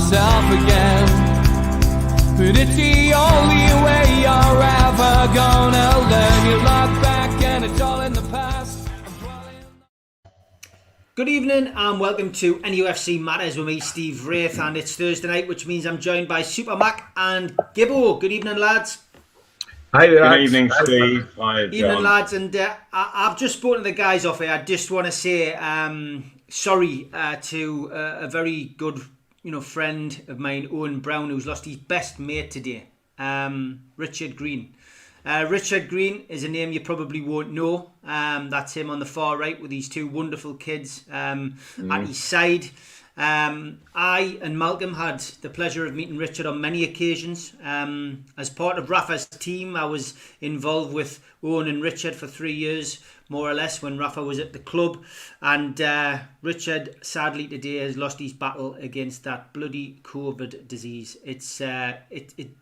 myself again. But it's the only way you're ever gonna learn. You look back and it's all in the past. Good evening and welcome to NUFC Matters with me, Steve Wraith, and it's Thursday night, which means I'm joined by Supermac and Gibbo. Good evening, lads. Hi there. Good evening, Steve. Hi, John. Evening, lads. And I've just spoken to the guys off here. I just want to say sorry to a very good, friend of mine, Owen Brown, who's lost his best mate today, Richard Green. Richard Green is a name you probably won't know. That's him on the far right with these two wonderful kids at his side. I and Malcolm had the pleasure of meeting Richard on many occasions. As part of Rafa's team, I was involved with Owen and Richard for 3 years, more or less, when Rafa was at the club. And Richard, sadly today, has lost his battle against that bloody COVID disease. It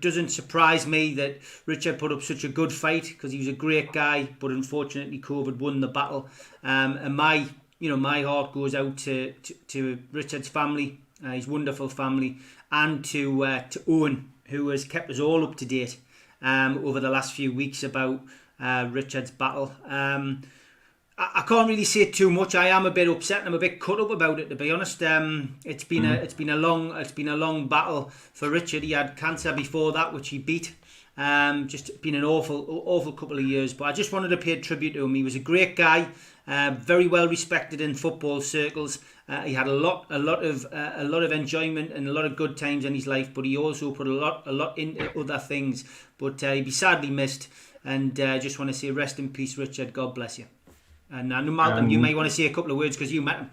doesn't surprise me that Richard put up such a good fight, because he was a great guy, but unfortunately COVID won the battle. And my heart goes out to Richard's family, his wonderful family, and to Owen, who has kept us all up to date over the last few weeks about Richard's battle. I can't really say too much. I am a bit upset and I'm a bit cut up about it, to be honest. It's been a long battle for Richard. He had cancer before that, which he beat. Just been an awful couple of years. But I just wanted to pay tribute to him. He was a great guy, very well respected in football circles. He had a lot of enjoyment and a lot of good times in his life. But he also put a lot into other things. But he'd be sadly missed. And I just want to say rest in peace, Richard. God bless you. And I know, Malcolm, you may want to say a couple of words because you met him.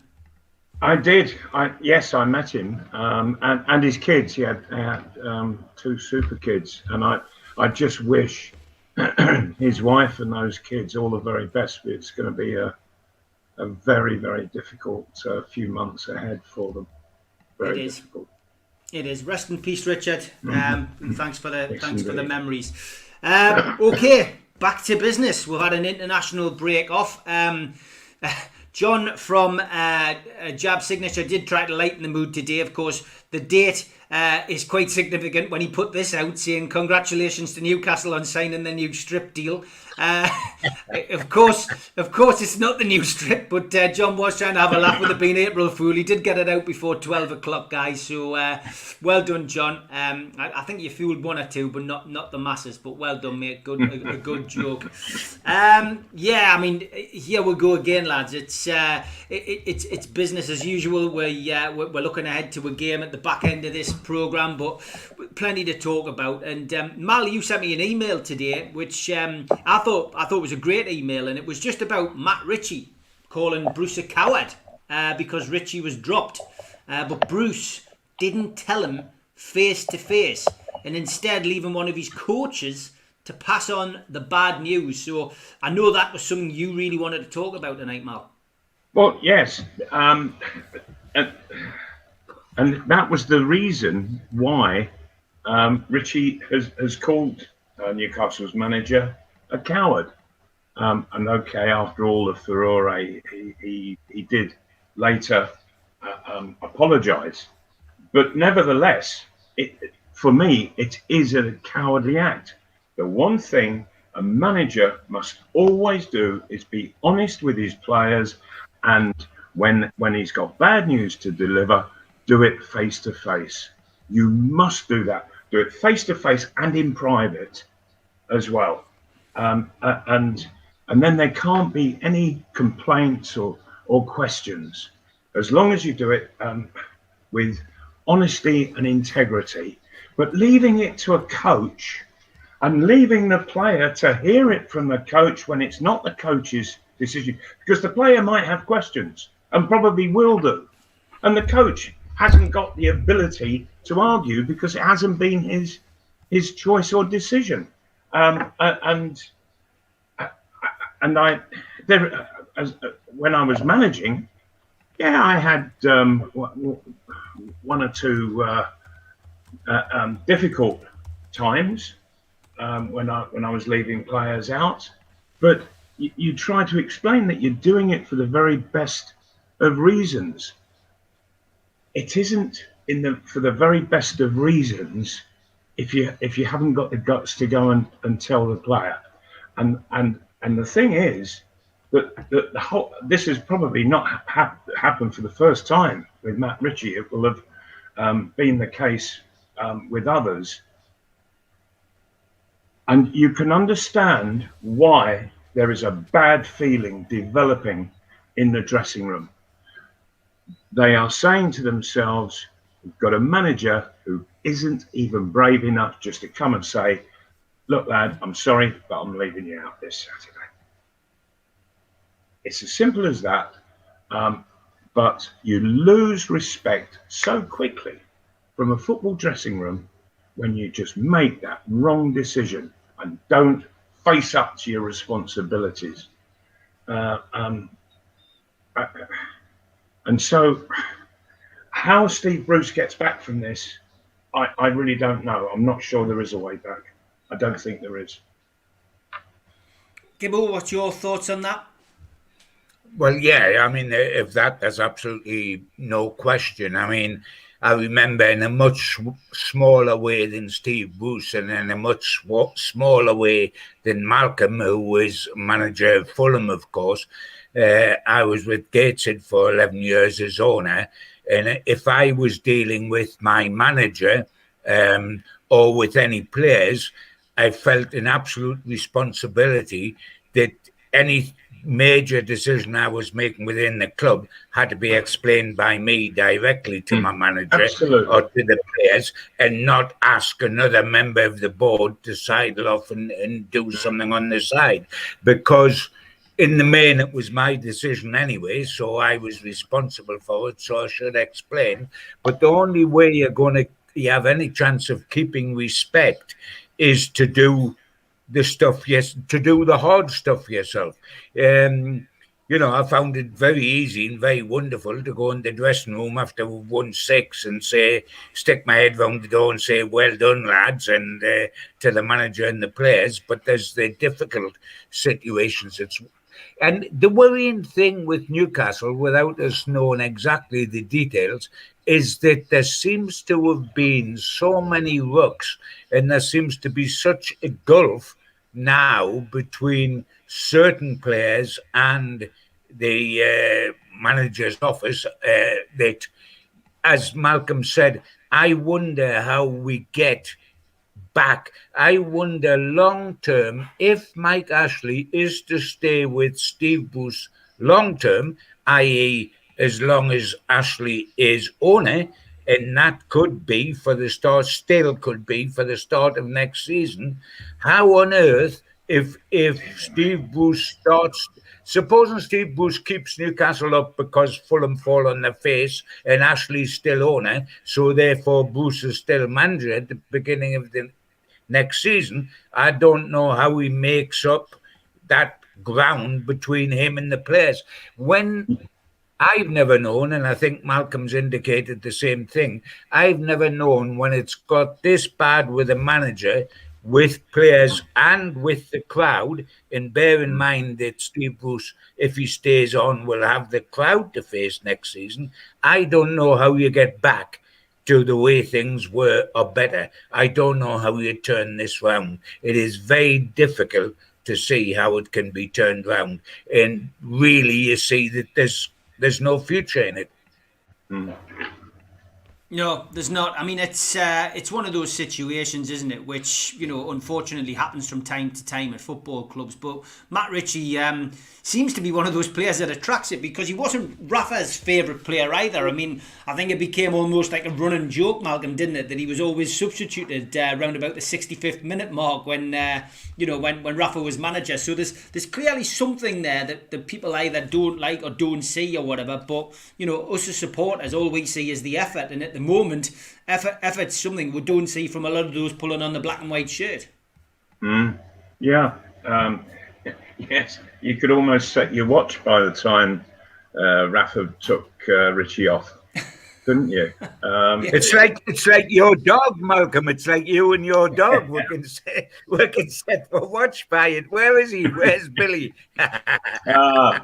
I did. Yes, I met him and his kids. He had two super kids, and I just wish his wife and those kids all the very best. It's going to be a very, very difficult few months ahead for them. Very difficult. It is. Rest in peace, Richard. Thanks for the memories. Okay. Back to business. We've had an international break off. John from Jab Signature did try to lighten the mood today. Of course, the date is quite significant when he put this out, saying congratulations to Newcastle on signing the new strip deal. Of course, it's not the new strip, but John was trying to have a laugh with it being April Fool. He did get it out before 12 o'clock, guys. So well done, John. I think you fooled one or two, but not the masses. But well done, mate. A good joke. I mean, here we go again, lads. It's business as usual. We're looking ahead to a game at the back end of this programme, but plenty to talk about. And Mal, you sent me an email today, which I thought was a great email, and it was just about Ritchie calling Bruce a coward because Ritchie was dropped, but Bruce didn't tell him face to face, and instead leaving one of his coaches to pass on the bad news. So I know that was something you really wanted to talk about tonight, Mal. Well, yes, and that was the reason why Ritchie has called Newcastle's manager a coward. And okay, after all the furore, he did later apologise. But nevertheless, for me, it is a cowardly act. The one thing a manager must always do is be honest with his players, and when he's got bad news to deliver, do it face to face. You must do that. Do it face to face and in private as well. And then there can't be any complaints or questions, as long as you do it with honesty and integrity. But leaving it to a coach and leaving the player to hear it from the coach when it's not the coach's decision, because the player might have questions and probably will do, and the coach hasn't got the ability to argue because it hasn't been his choice or decision. When I was managing, I had one or two difficult times when I was leaving players out, but you try to explain that you're doing it for the very best of reasons. it isn't for the very best of reasons if you haven't got the guts to go and tell the player. And the thing is that the whole, this has probably not happened for the first time with Matt Ritchie. It will have been the case with others. And you can understand why there is a bad feeling developing in the dressing room. They are saying to themselves, we've got a manager who isn't even brave enough just to come and say, look, lad, I'm sorry, but I'm leaving you out this Saturday. It's as simple as that. But you lose respect so quickly from a football dressing room when you just make that wrong decision and don't face up to your responsibilities. And so how Steve Bruce gets back from this, I really don't know. I'm not sure there is a way back. I don't think there is. Gibbo, what's your thoughts on that? Well, yeah, I mean, if there's absolutely no question. I mean, I remember in a much smaller way than Steve Bruce and in a much smaller way than Malcolm, who was manager of Fulham, of course. I was with Gateshead for 11 years as owner. And if I was dealing with my manager or with any players, I felt an absolute responsibility that any major decision I was making within the club had to be explained by me directly to my manager or to the players, and not ask another member of the board to sidle off and do something on the side. Because in the main, it was my decision anyway, so I was responsible for it, so I should explain. But the only way you have any chance of keeping respect is to do the stuff, to do the hard stuff yourself. I found it very easy and very wonderful to go in the dressing room after we've won 6 and stick my head round the door and say, well done, lads, and to the manager and the players. But there's the difficult situations. And the worrying thing with Newcastle, without us knowing exactly the details, is that there seems to have been so many rooks, and there seems to be such a gulf now between certain players and the manager's office that, as Malcolm said, I wonder how we get back. I wonder long term if Mike Ashley is to stay with Steve Bruce long term, i.e. as long as Ashley is owner, and that could be for the start, still could be for the start of next season. How on earth, if Steve Bruce starts, supposing Steve Bruce keeps Newcastle up because Fulham fall on their face and Ashley's still owner, so therefore Bruce is still manager at the beginning of the next season, I don't know how he makes up that ground between him and the players. When I've never known, and I think Malcolm's indicated the same thing, I've never known when it's got this bad with a manager, with players and with the crowd, and bear in mind that Steve Bruce, if he stays on, will have the crowd to face next season. I don't know how you get back to the way things were or better. I don't know how you turn this round. It is very difficult to see how it can be turned round. And really, you see that there's no future in it. No, there's not. I mean, it's one of those situations, isn't it, which, unfortunately happens from time to time at football clubs. But Matt Ritchie seems to be one of those players that attracts it, because he wasn't Rafa's favourite player either. I mean, I think it became almost like a running joke, Malcolm, didn't it, that he was always substituted around about the 65th minute mark when Rafa was manager. So there's clearly something there that people either don't like or don't see or whatever. But, us as supporters, all we see is the effort, and at the moment, effort's something we don't see from a lot of those pulling on the black and white shirt. Yeah. Yes, you could almost set your watch by the time Rafa took Ritchie off, couldn't you? It's like your dog, Malcolm. It's like you and your dog. We can set a watch by it. Where is he? Where's Billy? I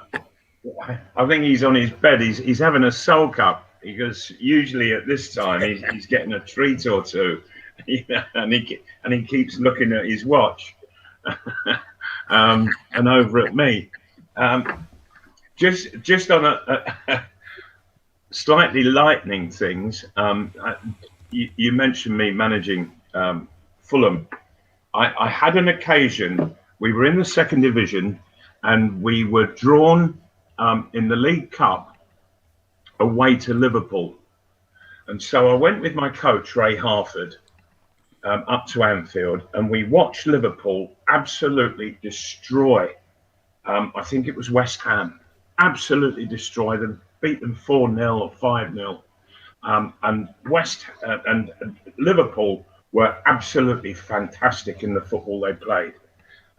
think he's on his bed. He's having a soul cup. because usually at this time he's getting a treat or two, you know, and he keeps looking at his watch and over at me. Just on a slightly lightening things, you mentioned me managing Fulham. I had an occasion. We were in the second division, and we were drawn in the League Cup away to Liverpool. And so I went with my coach, Ray Harford, up to Anfield, and we watched Liverpool absolutely destroy, I think it was West Ham, absolutely destroy them, beat them 4-0 or 5-0. And Liverpool were absolutely fantastic in the football they played.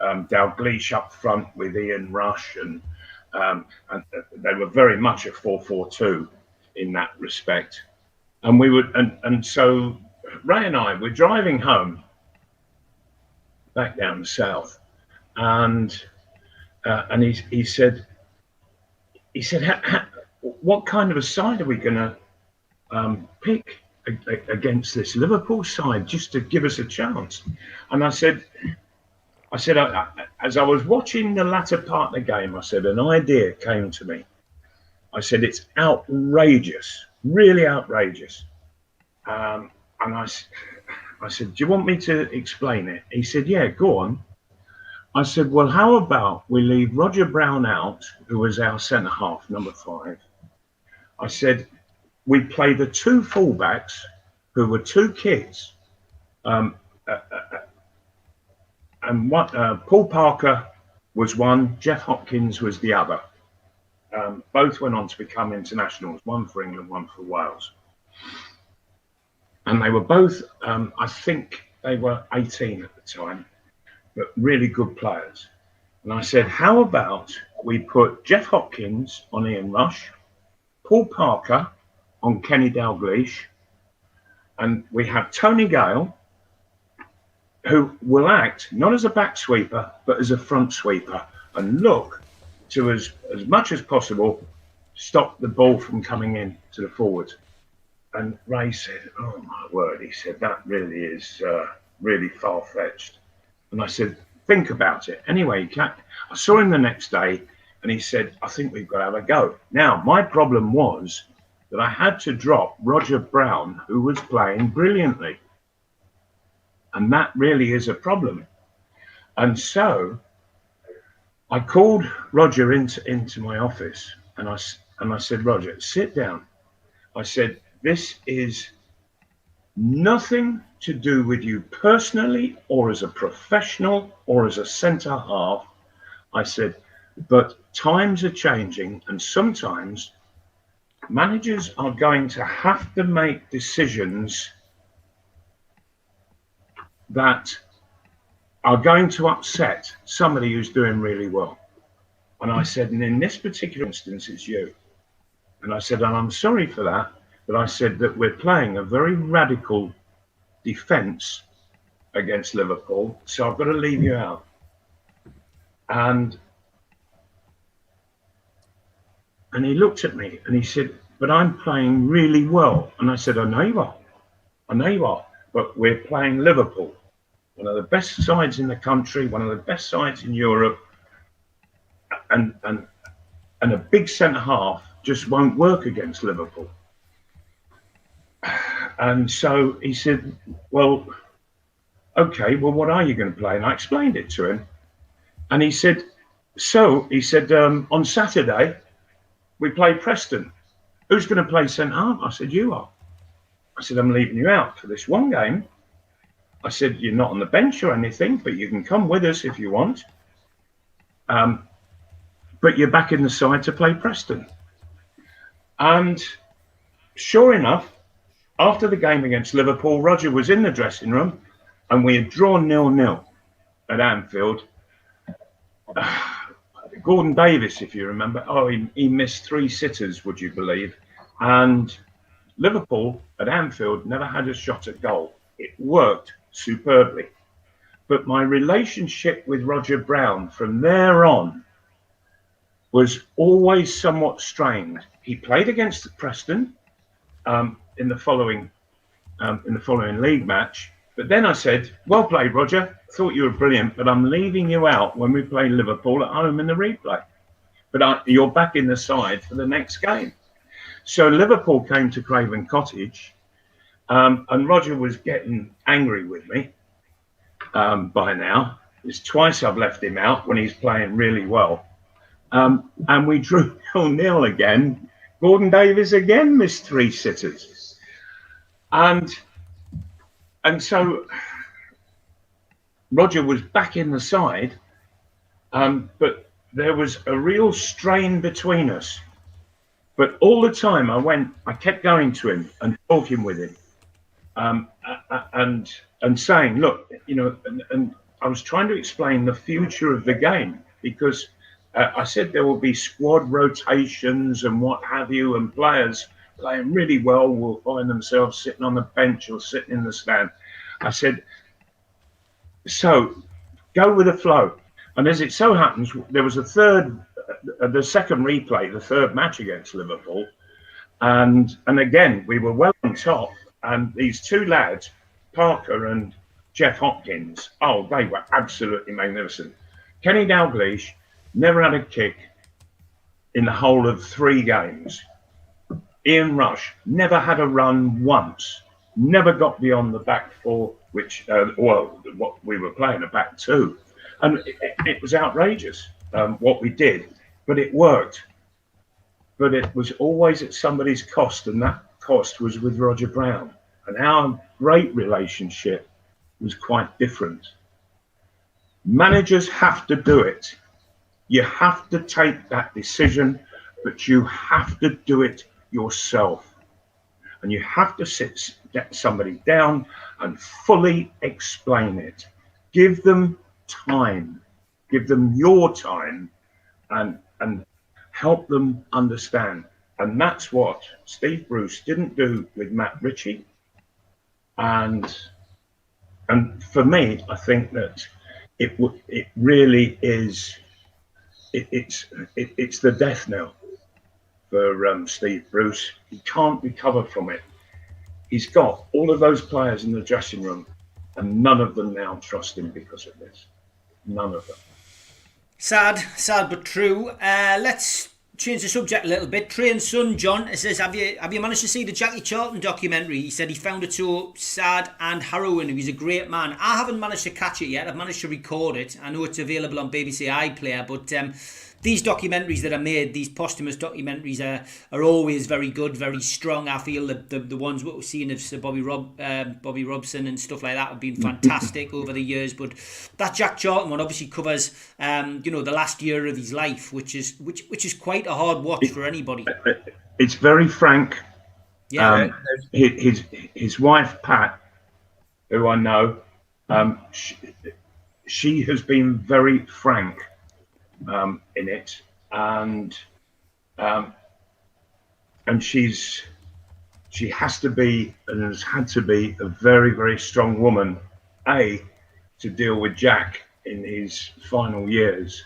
Dalglish up front with Ian Rush, and they were very much a 4-4-2 in that respect. And we would, and so Ray and I were driving home back down the south, and he said, what kind of a side are we going to pick against this Liverpool side just to give us a chance? And I said, as I was watching the latter part of the game, I said, an idea came to me. I said, it's outrageous, really outrageous. And I said, do you want me to explain it? He said, yeah, go on. I said, well, how about we leave Roger Brown out, who was our centre half, number 5. I said, we play the 2 fullbacks, who were 2 kids. And Paul Parker was one, Jeff Hopkins was the other. Both went on to become internationals, one for England, one for Wales. And they were both, I think they were 18 at the time, but really good players. And I said, how about we put Jeff Hopkins on Ian Rush, Paul Parker on Kenny Dalglish, and we have Tony Gayle, who will act not as a back sweeper, but as a front sweeper, and look to, as much as possible, stop the ball from coming in to the forwards. And Ray said, oh my word, he said, that really is really far-fetched. And I said, think about it. Anyway, I saw him the next day, and he said, I think we've got to have a go. Now, my problem was that I had to drop Roger Brown, who was playing brilliantly. And that really is a problem. And so I called Roger into my office, and I said, Roger, sit down. I said, this is nothing to do with you personally or as a professional or as a centre half. I said, but times are changing, and sometimes managers are going to have to make decisions that are going to upset somebody who's doing really well. And I said, and in this particular instance, it's you. And I said, and I'm sorry for that, but I said that we're playing a very radical defence against Liverpool, so I've got to leave you out. And he looked at me and he said, but I'm playing really well. And I said, I know you are. I know you are. But we're playing Liverpool, one of the best sides in the country, one of the best sides in Europe. And a big centre half just won't work against Liverpool. And so he said, well, okay, well, what are you going to play? And I explained it to him. And he said, on Saturday, we play Preston. Who's going to play centre half? I said, you are. I said, I'm leaving you out for this one game. I said, you're not on the bench or anything, but you can come with us if you want. But you're back in the side to play Preston. And sure enough, after the game against Liverpool, Roger was in the dressing room and we had drawn 0-0 at Anfield. Gordon Davis, if you remember, he missed 3 sitters, would you believe? And Liverpool at Anfield never had a shot at goal. It worked superbly. But my relationship with Roger Brown from there on was always somewhat strained. He played against Preston, in the following league match. But then I said, "Well played, Roger. Thought you were brilliant, but I'm leaving you out when we play Liverpool at home in the replay. But you're back in the side for the next game." So Liverpool came to Craven Cottage, and Roger was getting angry with me by now. It's twice I've left him out when he's playing really well. And we drew 0-0 again. Gordon Davies again missed 3 sitters. And so Roger was back in the side, but there was a real strain between us. But all the time I kept going to him and talking with him, and saying, "Look, and I was trying to explain the future of the game, because I said there will be squad rotations and what have you, and players playing really well will find themselves sitting on the bench or sitting in the stand." I said, "So go with the flow." And as it so happens, there was the second replay, the third match against Liverpool. And again, we were well on top. And these 2 lads, Parker and Jeff Hopkins, they were absolutely magnificent. Kenny Dalglish never had a kick in the whole of 3 games. Ian Rush never had a run once, never got beyond the back 4, which, what we were playing, a back 2. And it was outrageous what we did, but it worked. But it was always at somebody's cost, and that cost was with Roger Brown. And our great relationship was quite different. Managers have to do it. You have to take that decision, but you have to do it yourself. And you have to get somebody down and fully explain it. Give them time. Give them your time, and help them understand. And that's what Steve Bruce didn't do with Matt Ritchie. And for me, I think that it really is. It's the death knell for Steve Bruce. He can't recover from it. He's got all of those players in the dressing room, and none of them now trust him because of this. None of them. Sad but true. Let's change the subject a little bit. Train's son John says, have you managed to see the Jackie Charlton documentary? He said he found it so sad and harrowing. He was a great man. I haven't managed to catch it yet. I've managed to record it. I know it's available on BBC iPlayer, but these documentaries that are made, these posthumous documentaries, are always very good, very strong. I feel that the ones what we've seen of Sir Bobby Robson and stuff like that have been fantastic over the years. But that Jack Charlton one obviously covers, the last year of his life, which is quite a hard watch for anybody. It's very frank. Yeah. His wife Pat, who I know, she has been very frank in it, and she has to be and has had to be a very, very strong woman, to deal with Jack in his final years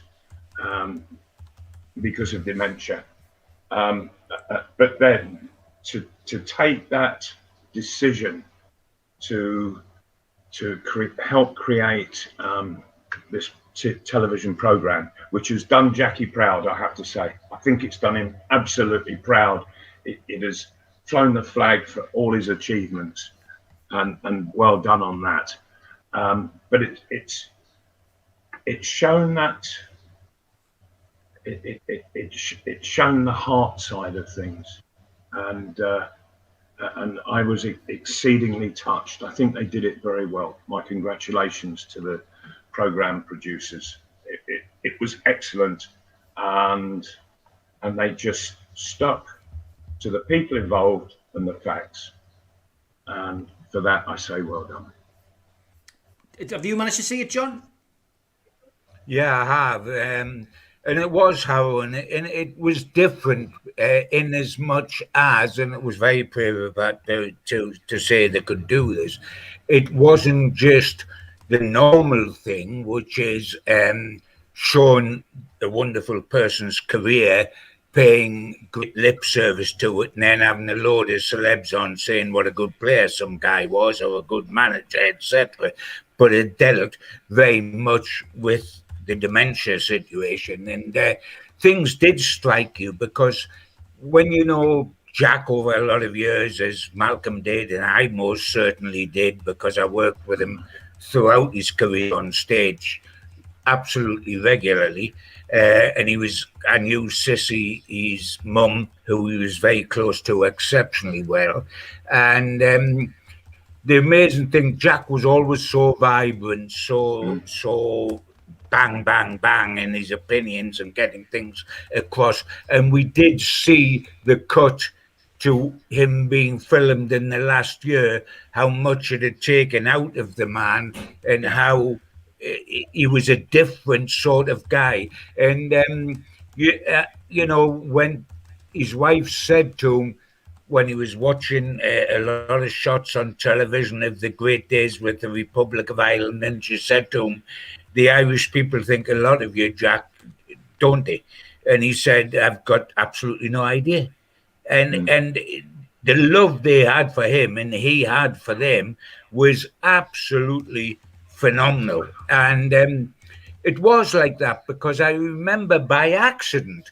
because of dementia, but then to take that decision to help create this television program, which has done Jackie proud, I have to say. I think it's done him absolutely proud. It has flown the flag for all his achievements, and well done on that. But it's shown that it's shown the heart side of things, and I was exceedingly touched. I think they did it very well. My congratulations to the program producers. It was excellent, and they just stuck to the people involved and the facts, and for that I say well done. Have you managed to see it, John? Yeah, I have, and it was harrowing, and it was different in as much as, and it was very brave of that to say they could do this. It wasn't just the normal thing, which is showing a wonderful person's career paying great lip service to it and then having a load of celebs on saying what a good player some guy was or a good manager, etc. But it dealt very much with the dementia situation, and things did strike you because when you know Jack over a lot of years, as Malcolm did, and I most certainly did because I worked with him throughout his career on stage absolutely regularly. And I knew Sissy, his mum, who he was very close to exceptionally well. And the amazing thing, Jack was always so vibrant, so bang, bang, bang in his opinions and getting things across. And we did see the cut to him being filmed in the last year, how much it had taken out of the man and how he was a different sort of guy. And, you know, when his wife said to him, when he was watching a lot of shots on television of the great days with the Republic of Ireland, and she said to him, the Irish people think a lot of you, Jack, don't they? And he said, I've got absolutely no idea. And the love they had for him and he had for them was absolutely phenomenal. And it was like that because I remember by accident,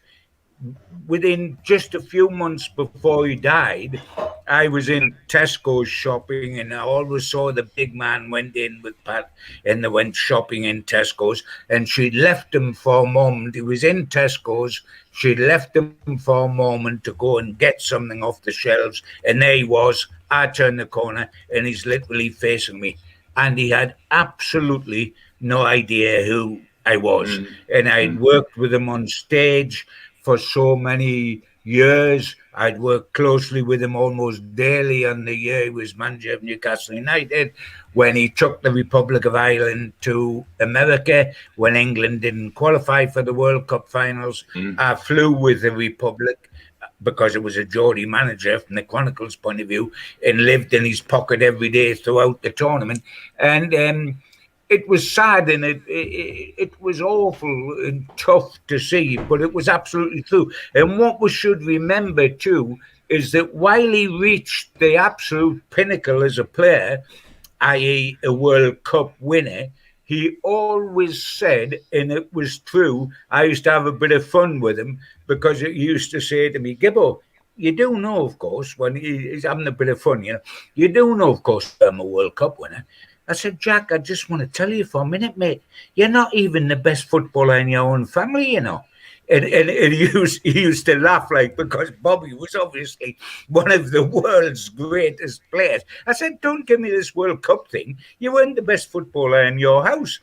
within just a few months before he died, I was in Tesco's shopping and I always saw the big man went in with Pat and they went shopping in Tesco's, and she'd left him for a moment. He was in Tesco's. She'd left him for a moment to go and get something off the shelves, and there he was. I turned the corner and he's literally facing me, and he had absolutely no idea who I was. And I'd worked with him on stage for so many years. I'd worked closely with him almost daily on the year he was manager of Newcastle United, when he took the Republic of Ireland to America, when England didn't qualify for the World Cup finals. I flew with the Republic because it was a Geordie manager from the Chronicles' point of view, and lived in his pocket every day throughout the tournament. And it was sad and it was awful and tough to see, but it was absolutely true. And what we should remember too is that while he reached the absolute pinnacle as a player, i.e. a World Cup winner, he always said, and it was true, I used to have a bit of fun with him because he used to say to me, Gibbo, you do know, of course, when he's having a bit of fun, you do know, of course, I'm a World Cup winner. I said, Jack, I just want to tell you for a minute, mate, you're not even the best footballer in your own family, And he used to laugh, like, because Bobby was obviously one of the world's greatest players. I said, don't give me this World Cup thing. You weren't the best footballer in your house,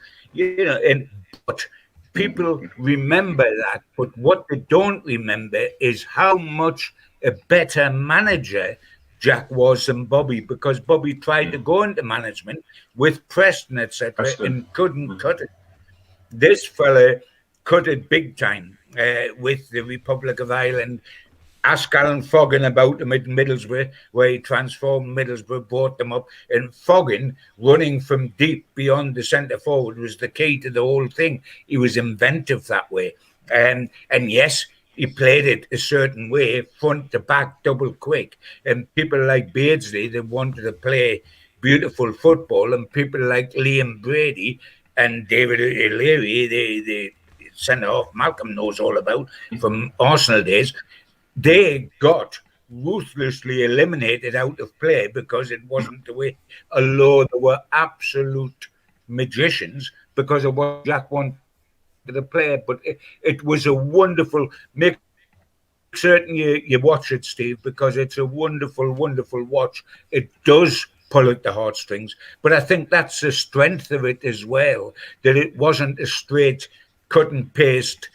but people remember that. But what they don't remember is how much a better manager Jack was than Bobby, because Bobby tried to go into management with Preston, etc., and couldn't cut it. This fella cut it big time with the Republic of Ireland. Ask Alan Foggin about him at Middlesbrough, where he transformed Middlesbrough, brought them up. And Foggin, running from deep beyond the centre forward, was the key to the whole thing. He was inventive that way. And yes, he played it a certain way, front to back, double quick. And people like Beardsley, they wanted to play beautiful football, and people like Liam Brady and David O'Leary, the centre-half Malcolm knows all about from Arsenal days, they got ruthlessly eliminated out of play because it wasn't the way, although they were absolute magicians because of what Jack wanted the player. But it was a wonderful, make certain you watch it, Steve, because it's a wonderful, wonderful watch. It does pull at the heartstrings, but I think that's the strength of it as well, that it wasn't a straight cut and paste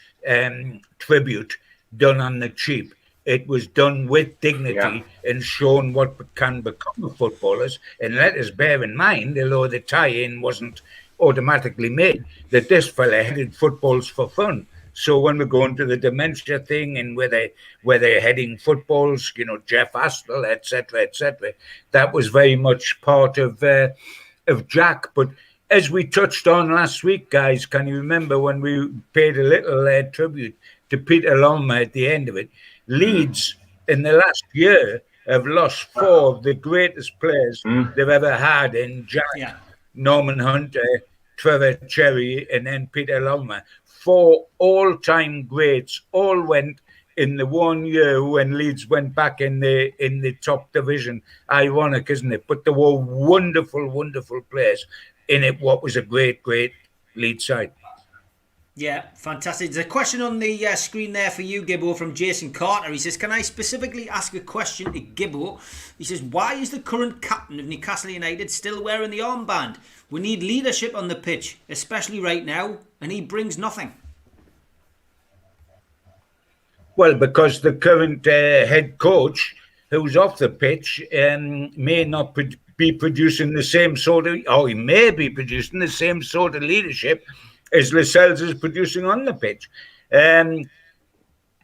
tribute done on the cheap. It was done with dignity and shown what can become footballers. And let us bear in mind, although the tie-in wasn't automatically made, that this fella headed footballs for fun. So when we go into the dementia thing and where they're heading footballs, Jeff Astle, etc., that was very much part of Jack. But as we touched on last week, guys, can you remember when we paid a little tribute to Peter Longman at the end of it. Leeds in the last year have lost 4 of the greatest players they've ever had in Jack, Norman Hunter, Trevor Cherry, and then Peter Longman. 4 all-time greats all went in the 1 year when Leeds went back in the top division. Ironic, isn't it? But they were wonderful, wonderful players in it. What was a great, great Leeds side. Yeah, fantastic. There's a question on the screen there for you, Gibbo, from Jason Carter. He says, can I specifically ask a question to Gibbo? He says, why is the current captain of Newcastle United still wearing the armband? We need leadership on the pitch, especially right now, and he brings nothing. Well, because the current head coach, who's off the pitch, may not be producing the same sort of, or he may be producing the same sort of leadership as Lascelles is producing on the pitch.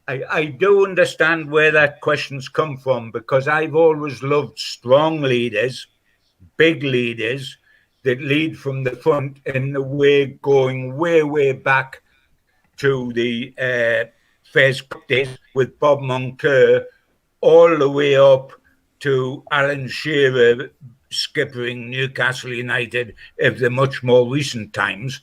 I do understand where that question's come from, because I've always loved strong leaders, big leaders that lead from the front in the way going way, way back to the Fairs Cup days with Bob Moncur, all the way up to Alan Shearer skippering Newcastle United of the much more recent times.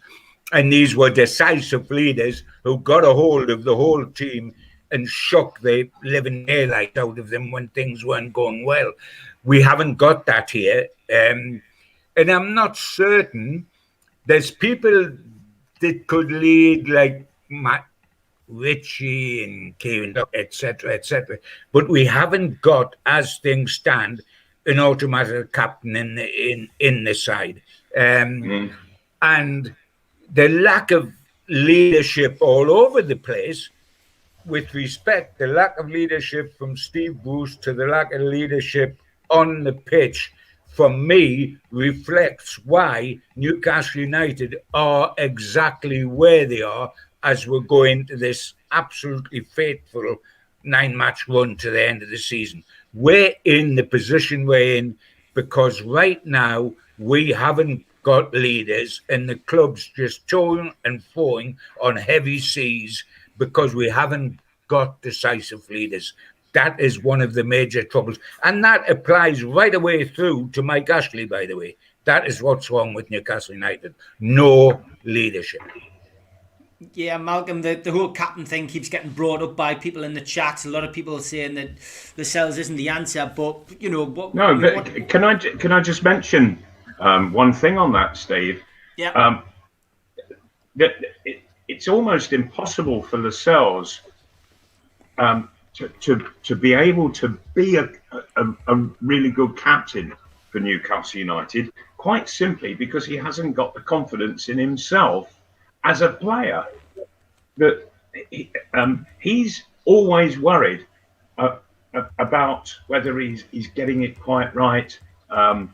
And these were decisive leaders who got a hold of the whole team and shook the living daylight out of them when things weren't going well. We haven't got that here. And I'm not certain. There's people that could lead like Ritchie and Kieran, etc., etc. But we haven't got, as things stand, an automatic captain in the side. And the lack of leadership all over the place, with respect, the lack of leadership from Steve Bruce to the lack of leadership on the pitch, for me, reflects why Newcastle United are exactly where they are as we're going to this absolutely fateful 9-match run to the end of the season. We're in the position we're in because right now we haven't got leaders, and the club's just towing and throwing on heavy seas because we haven't got decisive leaders. That is one of the major troubles, and that applies right away through to Mike Ashley, by the way. That is what's wrong with Newcastle United. No leadership. Yeah, Malcolm, the whole captain thing keeps getting brought up by people in the chat. A lot of people are saying that Lascelles isn't the answer, but you know what? No, but can I just mention one thing on that, Steve? Yeah. That it's almost impossible for Lascelles to be able to be a really good captain for Newcastle United, quite simply because he hasn't got the confidence in himself as a player. That he's always worried about whether he's getting it quite right, and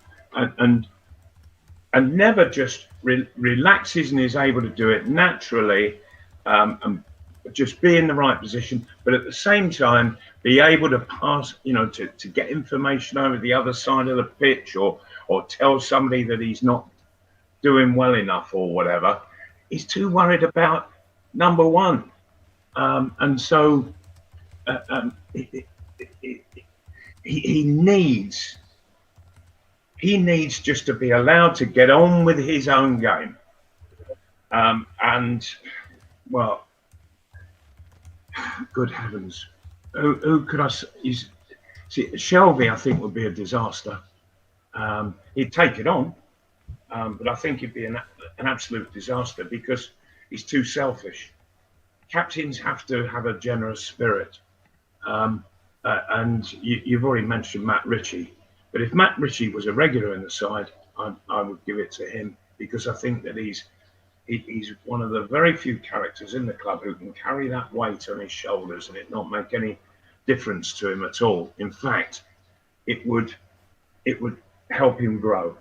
never just relaxes and is able to do it naturally, and just be in the right position, but at the same time be able to pass, to get information over the other side of the pitch, or tell somebody that he's not doing well enough or whatever. He's too worried about number one, and so he needs just to be allowed to get on with his own game, and well, good heavens, who could I see? Shelby, I think, would be a disaster. He'd take it on, but I think he'd be an absolute disaster because he's too selfish. Captains have to have a generous spirit, and you've already mentioned Matt Ritchie, but if Matt Ritchie was a regular in the side, I would give it to him, because I think that he's one of the very few characters in the club who can carry that weight on his shoulders and it not make any difference to him at all. In fact, it would help him grow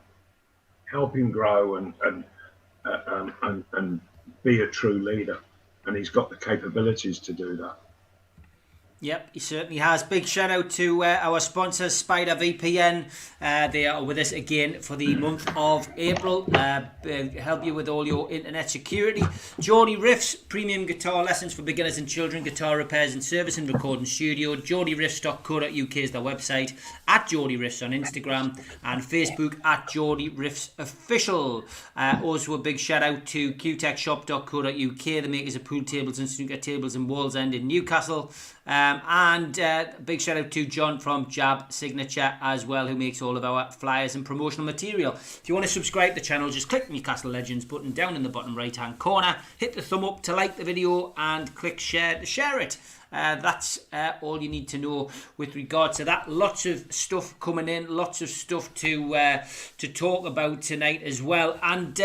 and be a true leader. And he's got the capabilities to do that. Yep, he certainly has. Big shout out to our sponsors, Spider VPN. They are with us again for the month of April. Help you with all your internet security. Geordie Riffs, premium guitar lessons for beginners and children, guitar repairs and service and recording studio. GeordieRiffs.co.uk is their website. At Geordie Riffs on Instagram and Facebook at Geordie Riffs Official. Also a big shout out to qtechshop.co.uk, the makers of pool tables and snooker tables in Wallsend in Newcastle. And big shout out to John from Jab Signature as well, who makes all of our flyers and promotional material. If you want to subscribe to the channel, just click the Newcastle Legends button down in the bottom right hand corner, hit the thumb up to like the video and click share to share it. That's all you need to know with regard to that. Lots of stuff coming in, lots of stuff to talk about tonight as well. And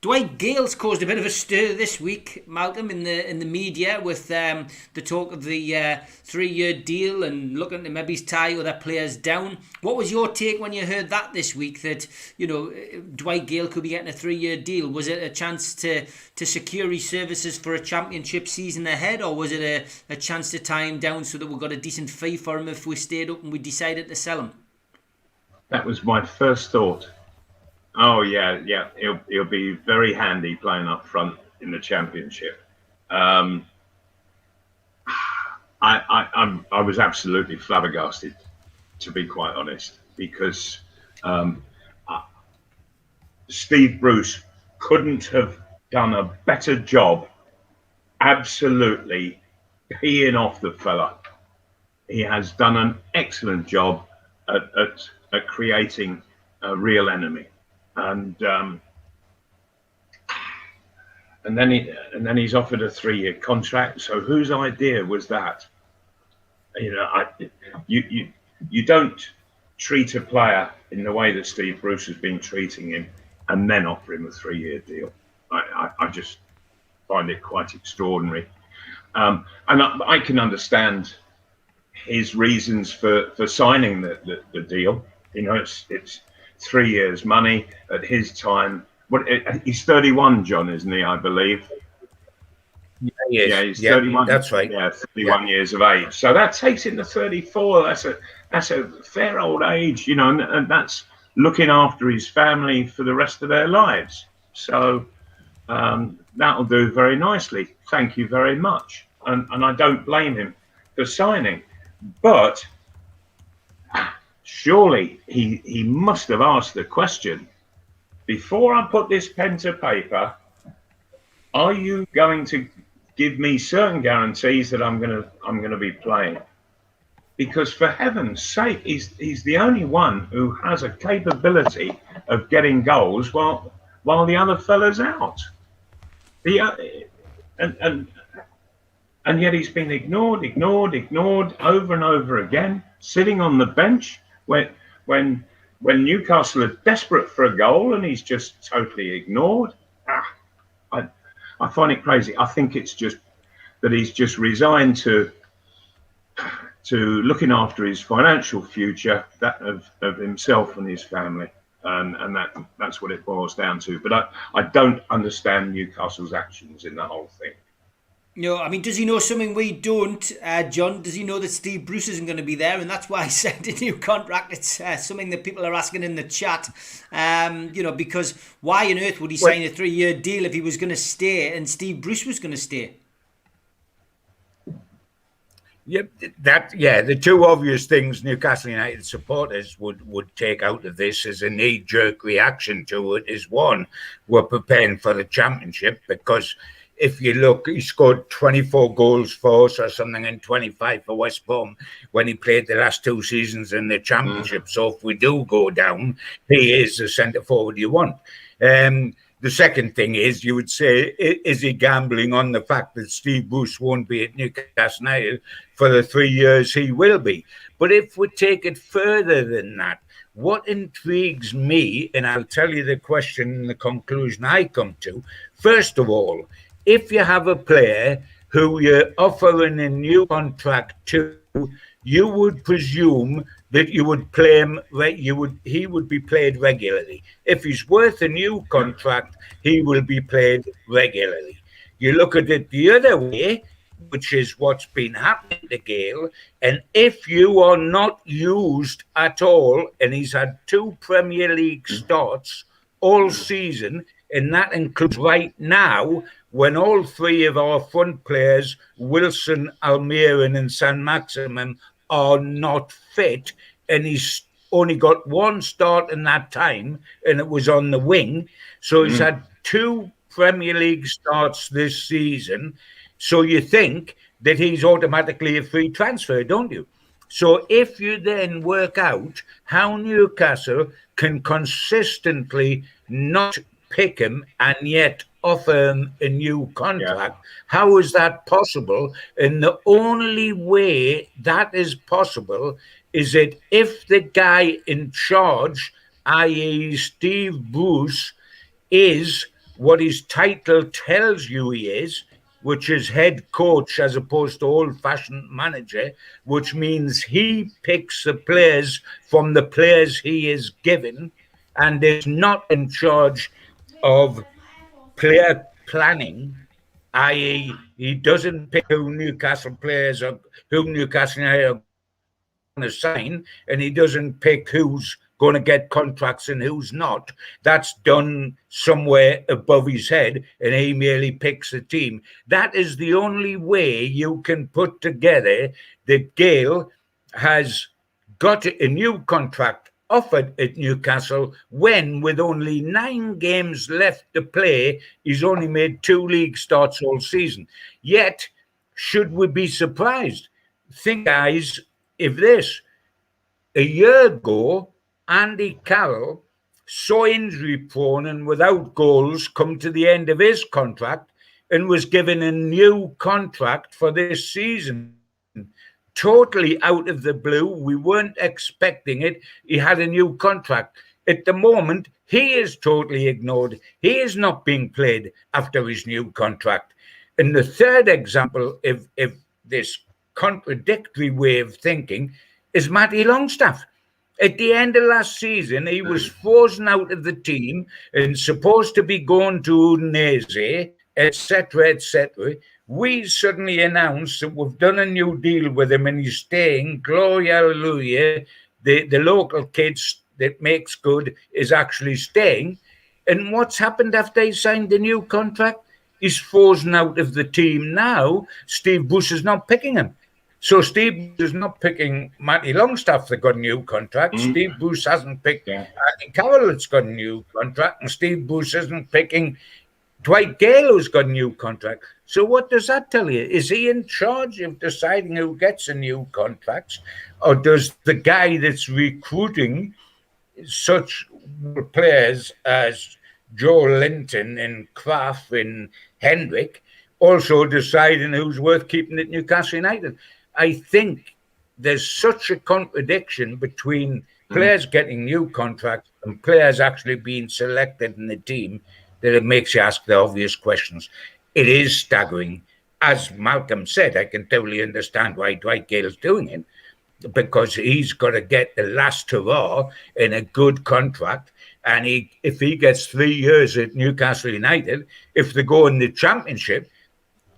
Dwight Gayle's caused a bit of a stir this week, Malcolm, in the media with the talk of the 3-year deal and looking to maybe tie other players down. What was your take when you heard that this week, that, you know, Dwight Gayle could be getting a 3-year deal? Was it a chance to secure his services for a championship season ahead, or was it a chance to tie him down so that we got a decent fee for him if we stayed up and we decided to sell him? That was my first thought. Oh yeah. He'll be very handy playing up front in the championship. I was absolutely flabbergasted, to be quite honest, because Steve Bruce couldn't have done a better job, absolutely peeing off the fella. He has done an excellent job at creating a real enemy. And then he's offered a 3-year contract. So whose idea was that? You know, you don't treat a player in the way that Steve Bruce has been treating him and then offer him a 3-year deal. I just find it quite extraordinary. And I can understand his reasons for signing the deal. You know, it's 3 years money at his time. He's 31, John, isn't he? I believe. Yeah, he's 31. That's right. Yeah, 31 years of age. So that takes him to 34. That's a fair old age, you know, and that's looking after his family for the rest of their lives. So that'll do very nicely. Thank you very much. And I don't blame him for signing, but surely he must have asked the question, before I put this pen to paper, are you going to give me certain guarantees that I'm gonna be playing? Because for heaven's sake, he's the only one who has a capability of getting goals while the other fella's out. And yet he's been ignored over and over again, sitting on the bench when Newcastle are desperate for a goal and he's just totally ignored. I find it crazy. I think it's just that he's just resigned to looking after his financial future, that of himself and his family, and that's what it boils down to. But I don't understand Newcastle's actions in the whole thing. No, I mean, does he know something we don't, John? Does he know that Steve Bruce isn't going to be there, and that's why he signed a new contract? It's something that people are asking in the chat. You know, because why on earth would he sign a 3-year deal if he was going to stay and Steve Bruce was going to stay? The two obvious things Newcastle United supporters would take out of this as a knee-jerk reaction to it is, one, we're preparing for the championship, because if you look, he scored 24 goals for us or something and 25 for West Brom when he played the last 2 seasons in the championship. So if we do go down, he is the centre forward you want. The second thing is, you would say, is he gambling on the fact that Steve Bruce won't be at Newcastle United for the 3 years he will be? But if we take it further than that, what intrigues me, and I'll tell you the question and the conclusion I come to, first of all, if you have a player who you're offering a new contract to, you would presume that you would play him, he would be played regularly. If he's worth a new contract, he will be played regularly. You look at it the other way, which is what's been happening to Gayle. And if you are not used at all, and he's had 2 Premier League starts all season, and that includes right now when all 3 of our front players, Wilson, Almiron and San Maximum, are not fit, and he's only got 1 start in that time, and it was on the wing. So he's had 2 Premier League starts this season. So you think that he's automatically a free transfer, don't you? So if you then work out how Newcastle can consistently not pick him and yet offer him a new contract, how is that possible? And the only way that is possible is that if the guy in charge, i.e. Steve Bruce, is what his title tells you he is, which is head coach as opposed to old-fashioned manager, which means he picks the players from the players he is given and is not in charge of player planning, i.e. he doesn't pick who Newcastle players are, who Newcastle United are going to sign, and he doesn't pick who's going to get contracts and who's not. That's done somewhere above his head, and he merely picks the team. That is the only way you can put together that Gayle has got a new contract offered at Newcastle when, with only 9 games left to play, he's only made 2 league starts all season. Yet, should we be surprised? Think, guys, if this, a year ago, Andy Carroll, so injury prone and without goals, come to the end of his contract and was given a new contract for this season. Totally out of the blue. We weren't expecting it. He had a new contract. At the moment, he is totally ignored. He is not being played after his new contract. And the third example of this contradictory way of thinking is Matty Longstaff. At the end of last season, he was frozen out of the team and supposed to be going to Udinese, etc., etc. We suddenly announced that we've done a new deal with him and he's staying. Glory, hallelujah. The local kids that makes good is actually staying. And what's happened after he signed the new contract? He's frozen out of the team now. Steve Bruce is not picking him. So Steve Bruce is not picking Matty Longstaff that got a new contract. Steve Bruce hasn't picked Andy Carroll that's got a new contract. And Steve Bruce isn't picking Dwight Gayle who's got a new contract. So what does that tell you? Is he in charge of deciding who gets a new contract? Or does the guy that's recruiting such players as Joe Linton and Kraft and Hendrick also deciding who's worth keeping at Newcastle United? I think there's such a contradiction between players getting new contracts and players actually being selected in the team that it makes you ask the obvious questions. It is staggering. As Malcolm said, I can totally understand why Dwight Gayle is doing it, because he's got to get the last hurrah in a good contract. And if he gets 3 years at Newcastle United, if they go in the Championship,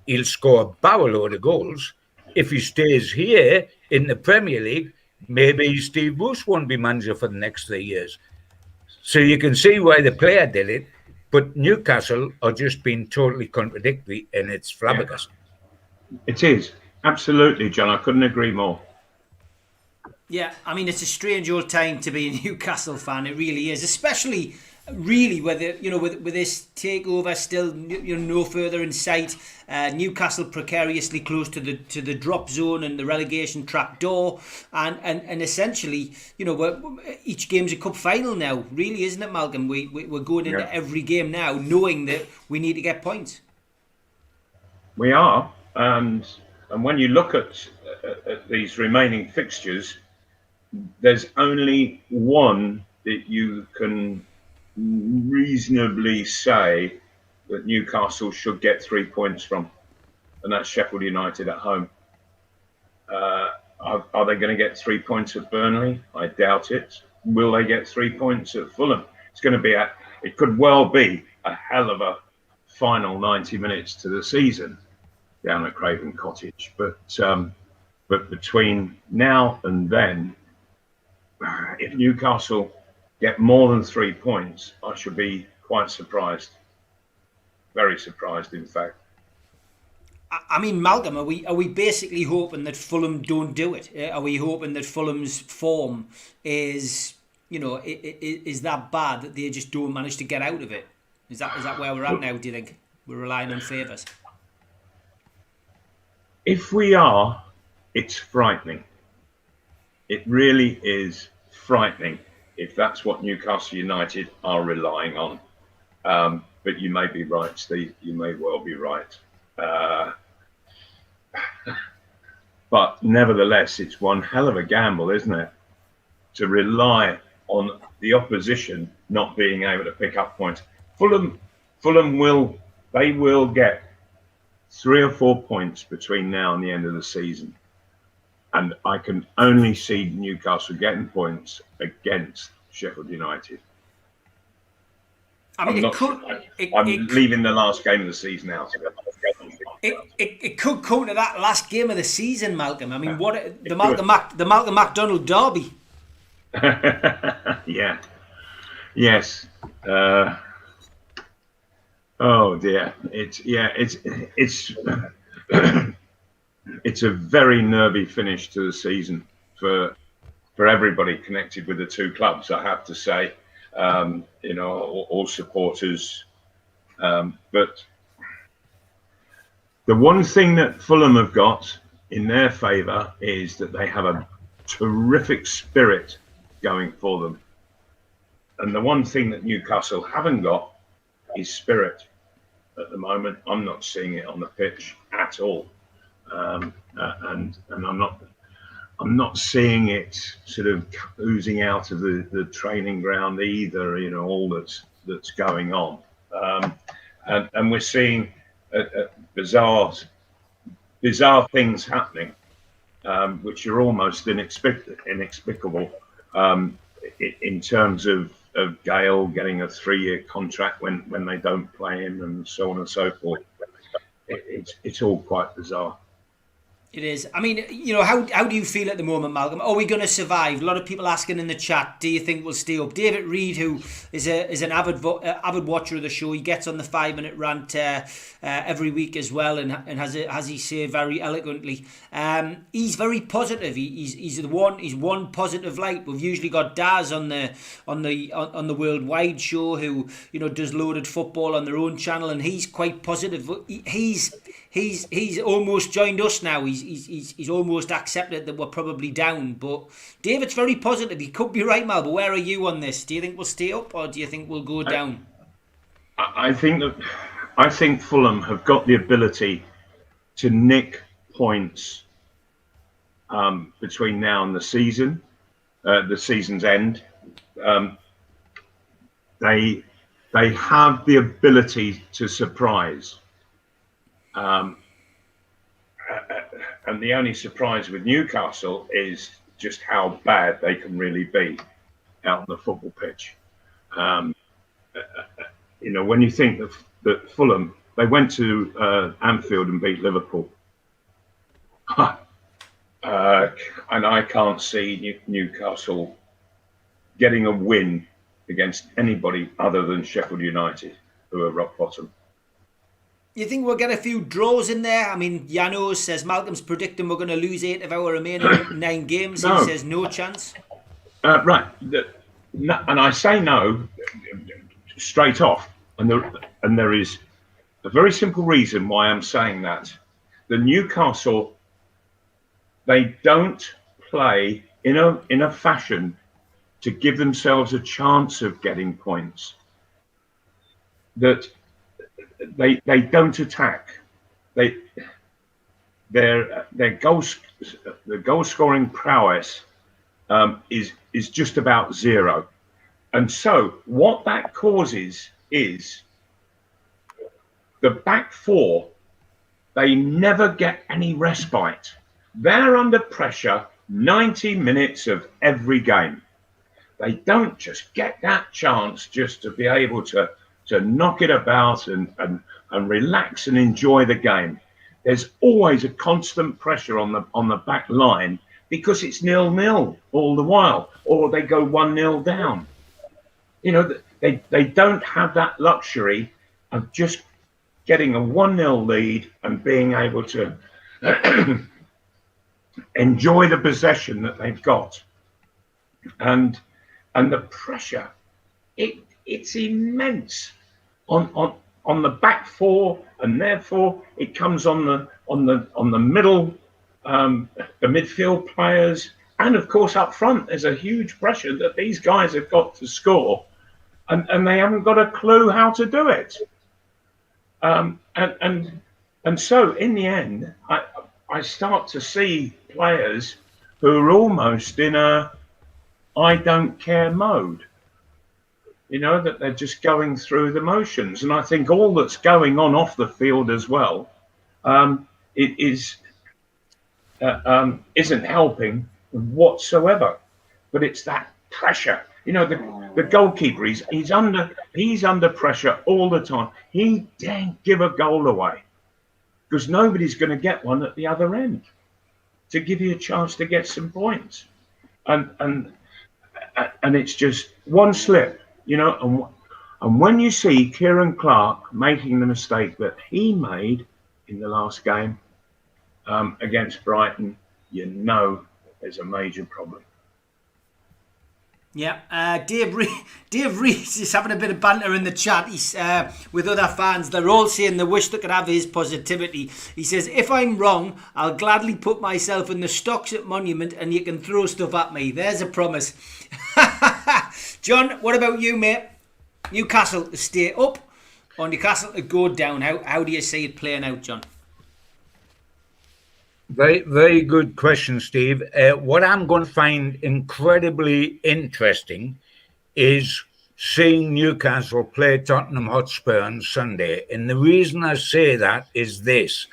he'll score a barrel load of goals. If he stays here in the Premier League, maybe Steve Bruce won't be manager for the next 3 years. So you can see why the player did it, but Newcastle are just being totally contradictory, and it's flabbergasting. It is. Absolutely, John. I couldn't agree more. Yeah, I mean, it's a strange old time to be a Newcastle fan. It really is, especially really with this takeover still no further in sight. Newcastle precariously close to the drop zone and the relegation trap door, and essentially each game's a cup final now, really, isn't it, Malcolm? We're going into every game now knowing that we need to get points. We are, and when you look at these remaining fixtures, there's only one that you can reasonably say that Newcastle should get 3 points from, and that's Sheffield United at home. Are they going to get 3 points at Burnley? I doubt it. Will they get 3 points at Fulham? It's going to be it could well be a hell of a final 90 minutes to the season. down at Craven Cottage. But between now and then, if Newcastle get more than 3 points, I should be quite surprised. Very surprised, in fact. I mean, Malcolm, are we basically hoping that Fulham don't do it? Are we hoping that Fulham's form is, is that bad that they just don't manage to get out of it? Is that where we're at now, do you think? We're relying on favours? If we are, it's frightening. It really is frightening if that's what Newcastle United are relying on. But you may be right, Steve. You may well be right. But nevertheless, it's one hell of a gamble, isn't it? To rely on the opposition not being able to pick up points. Fulham will get 3 or 4 points between now and the end of the season. And I can only see Newcastle getting points against Sheffield United. I mean, I'm leaving the last game of the season out. It could come to that last game of the season, Malcolm. I mean, the Malcolm MacDonald derby. Yeah. Yes. Oh dear. It's a very nervy finish to the season for everybody connected with the two clubs, I have to say. All supporters. But the one thing that Fulham have got in their favour is that they have a terrific spirit going for them. And the one thing that Newcastle haven't got is spirit at the moment. I'm not seeing it on the pitch at all. And I'm not seeing it sort of oozing out of the training ground either, all that's going on. And we're seeing bizarre things happening, which are almost inexplicable in terms of Gayle getting a 3-year contract when they don't play him and so on and so forth. It's all quite bizarre. It is. I mean, how do you feel at the moment, Malcolm? Are we going to survive? A lot of people asking in the chat, do you think we'll stay up? David Reed, who is an avid watcher of the show, he gets on the 5-minute rant every week as well, and has he say very eloquently. He's very positive. He's one positive light. We've usually got Daz on the Worldwide show, who does loaded football on their own channel, and he's quite positive. He's almost joined us now. He's almost accepted that we're probably down. But David's very positive. He could be right, Mal. But where are you on this? Do you think we'll stay up, or do you think we'll go down? I think Fulham have got the ability to nick points between now and the season's end. They have the ability to surprise. And the only surprise with Newcastle is just how bad they can really be out on the football pitch. When you think that Fulham, they went to Anfield and beat Liverpool. And I can't see Newcastle getting a win against anybody other than Sheffield United, who are rock bottom. You think we'll get a few draws in there? I mean, Janos says Malcolm's predicting we're going to lose 8 of our remaining 9 games. No. He says no chance. Right. And I say no straight off. And there is a very simple reason why I'm saying that. The Newcastle, they don't play in a fashion to give themselves a chance of getting points. That they don't attack. Their goal scoring prowess is just about zero, and so what that causes is the back four. They never get any respite. They're under pressure 90 minutes of every game. They don't just get that chance just to be able to knock it about and relax and enjoy the game. there's always a constant pressure on the back line because it's 0-0 all the while, or they go 1-0 down. You know, they don't have that luxury of just getting a 1-0 lead and being able to enjoy the possession that they've got. And the pressure, it's immense on the back four, and therefore it comes on the middle, the midfield players, and of course up front there's a huge pressure that these guys have got to score, and they haven't got a clue how to do it. And so in the end, I start to see players who are almost in a I don't care mode. You know, that they're just going through the motions. And I think all that's going on off the field as well, it isn't helping whatsoever. But it's that pressure. You know, the goalkeeper, he's under pressure all the time. He daren't give a goal away because nobody's going to get one at the other end to give you a chance to get some points. And it's just one slip. You know, and when you see Kieran Clark making the mistake that he made in the last game against Brighton, you know there's a major problem. Yeah, Dave Reese is having a bit of banter in the chat. He's with other fans. They're all saying they wish they could have his positivity. He says, if I'm wrong, I'll gladly put myself in the stocks at Monument and you can throw stuff at me. There's a promise. John, what about you, mate? Newcastle to stay up or Newcastle to go down? How do you see it playing out, John? Very, very good question, Steve. What I'm going to find incredibly interesting is seeing Newcastle play Tottenham Hotspur on Sunday. And the reason I say that is this.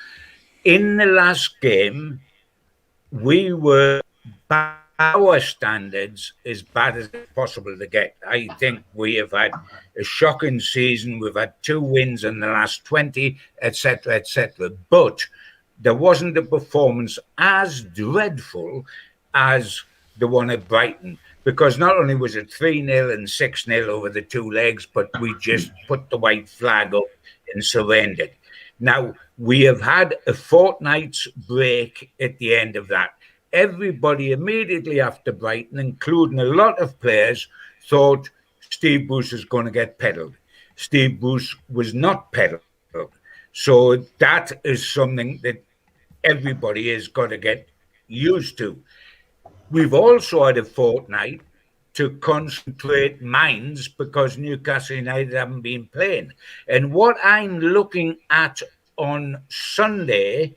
In the last game, we were, by our standards, as bad as it's possible to get. I think we have had a shocking season. We've had 2 wins in the last 20, etc., etc. But there wasn't a performance as dreadful as the one at Brighton, because not only was it 3-0 and 6-0 over the 2 legs, but we just put the white flag up and surrendered. Now, we have had a fortnight's break at the end of that. Everybody immediately after Brighton, including a lot of players, thought Steve Bruce is going to get peddled. Steve Bruce was not peddled. So that is something that everybody has got to get used to. We've also had a fortnight to concentrate minds because Newcastle United haven't been playing. And what I'm looking at on Sunday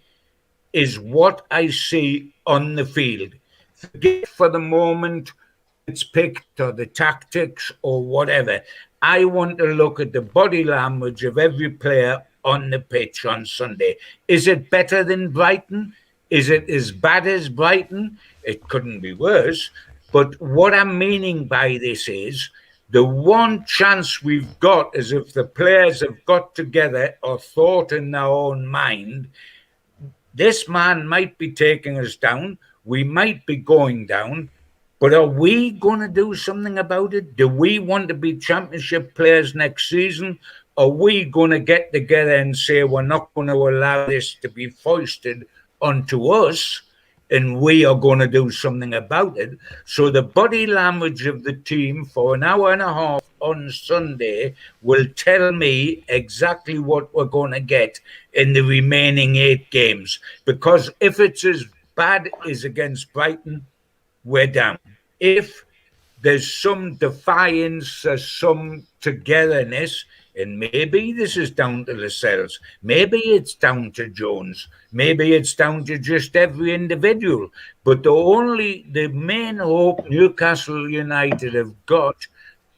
is what I see on the field. Forget for the moment it's picked or the tactics or whatever. I want to look at the body language of every player on the pitch on Sunday. Is it better than Brighton? Is it as bad as Brighton? It couldn't be worse. But what I'm meaning by this is the one chance we've got is if the players have got together or thought in their own mind, this man might be taking us down. We might be going down. But are we going to do something about it? Do we want to be championship players next season? Are we going to get together and say we're not going to allow this to be foisted onto us and we are going to do something about it? So the body language of the team for an hour and a half on Sunday will tell me exactly what we're going to get in the remaining 8 games. Because if it's as bad as against Brighton, we're down. If there's some defiance or some togetherness, and maybe this is down to Lascelles, maybe it's down to Jones, maybe it's down to just every individual. But the main hope Newcastle United have got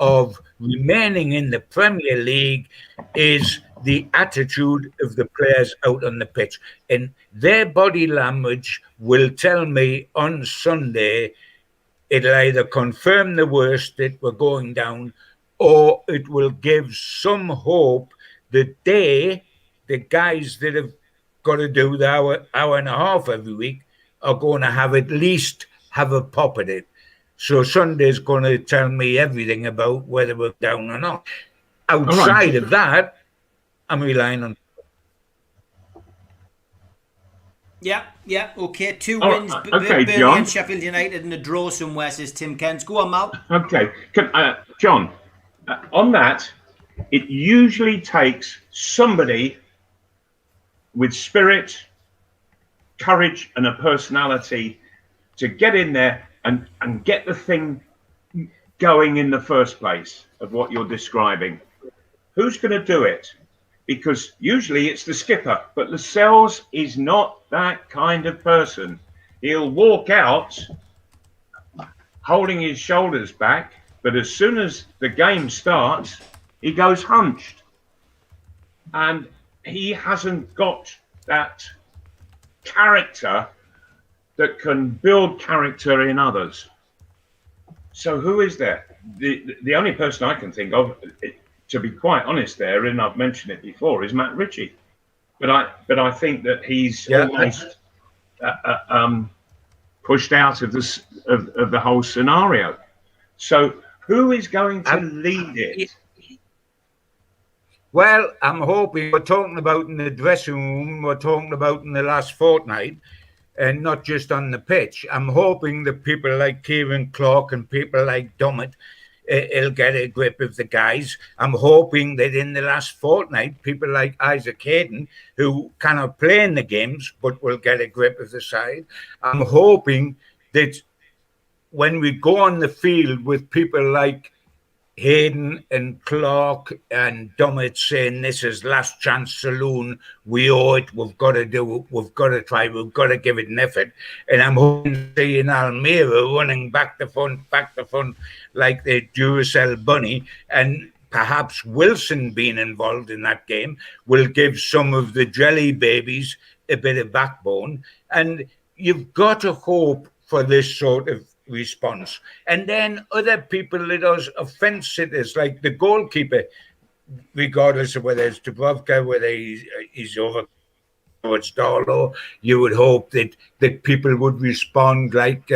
of remaining in the Premier League is the attitude of the players out on the pitch. And their body language will tell me on Sunday, it'll either confirm the worst that we're going down, or it will give some hope that the guys that have got to do the hour and a half every week are going to have at least have a pop at it. So Sunday's going to tell me everything about whether we're down or not. Outside of that, I'm relying on. Yeah, okay. 2 wins, okay, Burnley John. and Sheffield United, and a draw somewhere, says Tim Kent. Go on, Mal. Okay, John, on that, it usually takes somebody with spirit, courage, and a personality to get in there and get the thing going in the first place of what you're describing. Who's going to do it? Because usually it's the skipper, but Lascelles is not that kind of person. He'll walk out holding his shoulders back, but as soon as the game starts, he goes hunched. And he hasn't got that character that can build character in others. So who is there? The only person I can think of, to be quite honest there, and I've mentioned it before, is Matt Ritchie. But I think that he's almost pushed out of this of the whole scenario. So who is going to lead it? Well, I'm hoping we're talking about in the dressing room, we're talking about in the last fortnight, and not just on the pitch. I'm hoping that people like Kieran Clark and people like Dummett will get a grip of the guys. I'm hoping that in the last fortnight, people like Isaac Hayden, who cannot play in the games, but will get a grip of the side. I'm hoping that when we go on the field with people like Hayden and Clark and Dummett saying this is last chance saloon, we owe it, we've got to do it, we've got to try, we've got to give it an effort. And I'm hoping seeing Almira running back to front like the Duracell bunny, and perhaps Wilson being involved in that game will give some of the jelly babies a bit of backbone. And you've got to hope for this sort of response. And then other people that are offence sitters, like the goalkeeper, regardless of whether it's Dubrovka, whether he's over towards Darlow, you would hope that people would respond like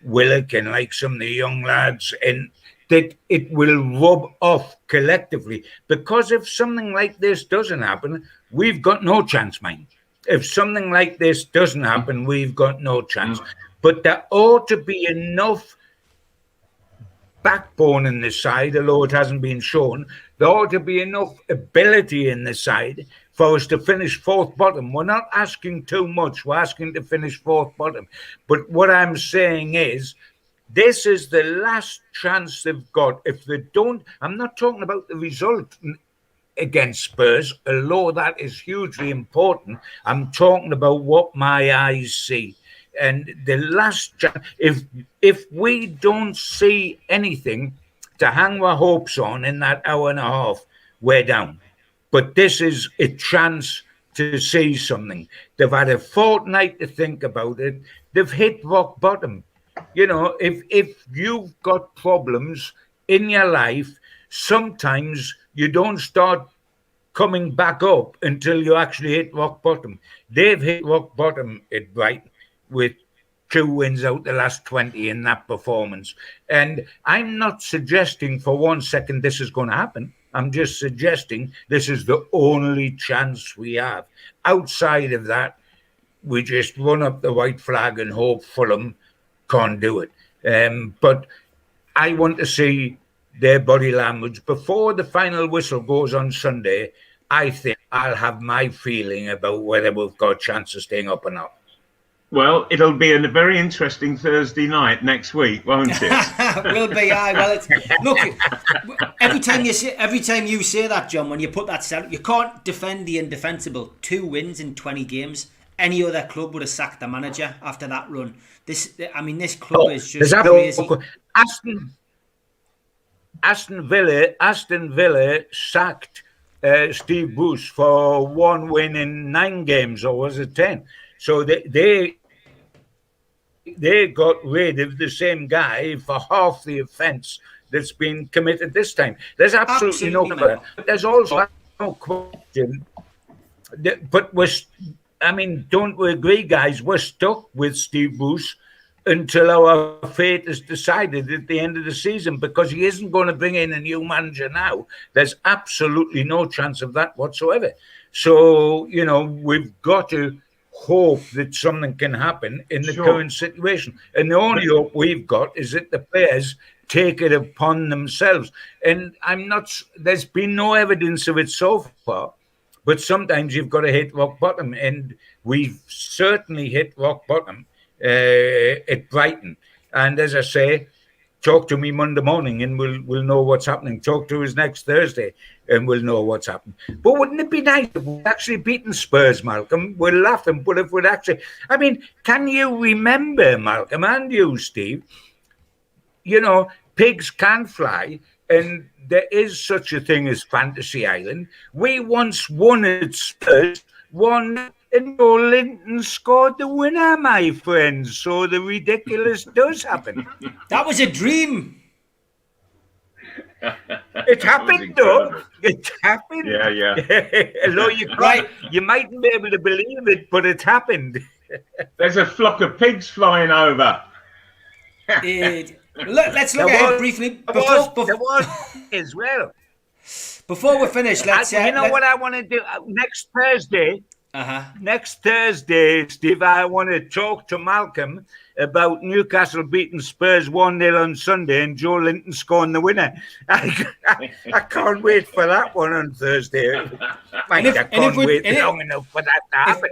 Willock and like some of the young lads, and that it will rub off collectively. Because if something like this doesn't happen, we've got no chance, mate. If something like this doesn't happen, we've got no chance. But there ought to be enough backbone in the side, although it hasn't been shown. There ought to be enough ability in the side for us to finish fourth bottom. We're not asking too much. We're asking to finish fourth bottom. But what I'm saying is, this is the last chance they've got. If they don't, I'm not talking about the result against Spurs, although that is hugely important. I'm talking about what my eyes see. And the last chance, if we don't see anything to hang our hopes on in that hour and a half, we're down. But this is a chance to see something. They've had a fortnight to think about it. They've hit rock bottom. You know, if you've got problems in your life, sometimes you don't start coming back up until you actually hit rock bottom. They've hit rock bottom at Brighton with 2 wins out the last 20 in that performance. And I'm not suggesting for 1 second this is going to happen. I'm just suggesting this is the only chance we have. Outside of that, we just run up the white flag and hope Fulham can't do it. But I want to see their body language. Before the final whistle goes on Sunday, I think I'll have my feeling about whether we've got a chance of staying up or not. Well, it'll be a very interesting Thursday night next week, won't it? Will be. Well, it's, look. Every time you say that, John, when you put that set, you can't defend the indefensible. 2 wins in 20 games. Any other club would have sacked the manager after that run. This club is just crazy. Aston Villa sacked Steve Bruce for 1 win in 9 games, or was it 10? So they got rid of the same guy for half the offence that's been committed this time. There's absolutely no question. There's also no question. But I mean, don't we agree, guys? We're stuck with Steve Bruce until our fate is decided at the end of the season, because he isn't going to bring in a new manager now. There's absolutely no chance of that whatsoever. So, you know, we've got to hope that something can happen in the current situation. And the only hope we've got is that the players take it upon themselves. And there's been no evidence of it so far, but sometimes you've got to hit rock bottom. And we've certainly hit rock bottom at Brighton. And as I say, talk to me Monday morning and we'll know what's happening. Talk to us next Thursday and we'll know what's happening. But wouldn't it be nice if we'd actually beaten Spurs, Malcolm? We're laughing, but if we'd actually... I mean, can you remember, Malcolm, and you, Steve, you know, pigs can fly, and there is such a thing as Fantasy Island. We once won at Spurs, and Linton scored the winner, my friends. So the ridiculous does happen. That was a dream. It happened, though. It happened. Yeah. Although you mightn't be able to believe it, but it happened. There's a flock of pigs flying over. Let's look ahead briefly. There was as well. Before we finish, let's... what I want to do? Next Thursday... Next Thursday, Steve, I want to talk to Malcolm about Newcastle beating Spurs 1-0 on Sunday and Joe Linton scoring the winner. I can't wait for that one on Thursday. I can't wait long enough for that to happen.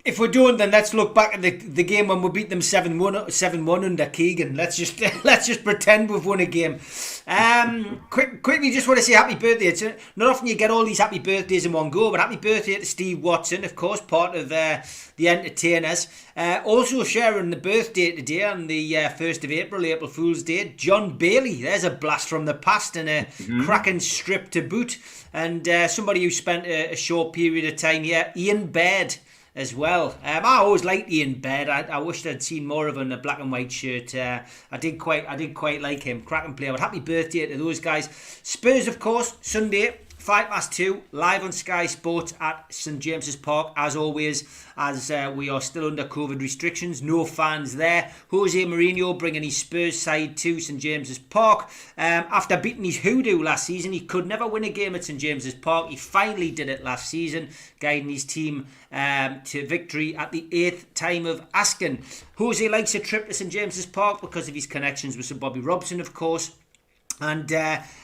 If we don't, then let's look back at the game when we beat them 7-1 under Keegan. Let's just pretend we've won a game. Quickly, just want to say happy birthday. It's not often you get all these happy birthdays in one go, but happy birthday to Steve Watson, of course, part of the entertainers. Also sharing the birthday today on the 1st of April Fool's Day, John Bailey. There's a blast from the past and a cracking strip to boot. And somebody who spent a short period of time here, Ian Baird, as well. I always liked Ian Baird. I wished I'd seen more of him in a black and white shirt. I did quite like him. Cracking player. But happy birthday to those guys. Spurs, of course, Sunday, 2:05, live on Sky Sports at St James's Park, as always, as we are still under COVID restrictions. No fans there. Jose Mourinho bringing his Spurs side to St James's Park. After beating his hoodoo last season, he could never win a game at St James's Park. He finally did it last season, guiding his team to victory at the 8th time of asking. Jose likes a trip to St James's Park because of his connections with Sir Bobby Robson, of course. And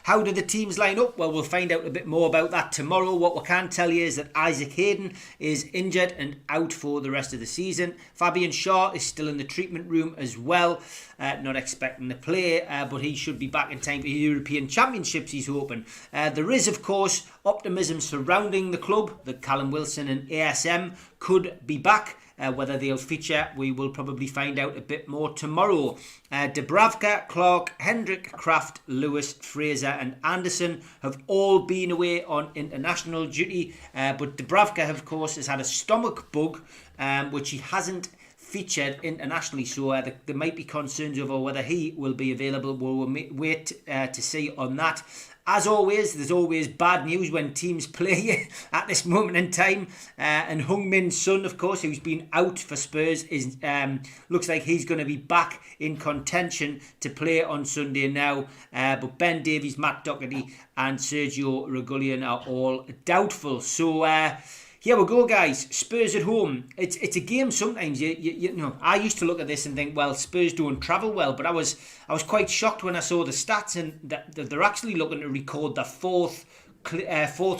how do the teams line up? Well, we'll find out a bit more about that tomorrow. What we can tell you is that Isaac Hayden is injured and out for the rest of the season. Fabian Shaw is still in the treatment room as well, not expecting to play, but he should be back in time for the European Championships, he's hoping. There is, of course, optimism surrounding the club that Callum Wilson and ASM could be back. Whether they'll feature, we will probably find out a bit more tomorrow. Dubravka, Clark, Hendrick, Kraft, Lewis, Fraser and Anderson have all been away on international duty. But Dubravka, of course, has had a stomach bug, which he hasn't featured internationally. So there might be concerns over whether he will be available. We'll wait to see on that. As always, there's always bad news when teams play at this moment in time. And Heung-Min Son, of course, who's been out for Spurs, is looks like he's going to be back in contention to play on Sunday now. But Ben Davies, Matt Doherty and Sergio Reguilon are all doubtful. So here we go, guys. Spurs at home. It's a game sometimes. You know, I used to look at this and think, well, Spurs don't travel well, but I was quite shocked when I saw the stats and that they're actually looking to record the fourth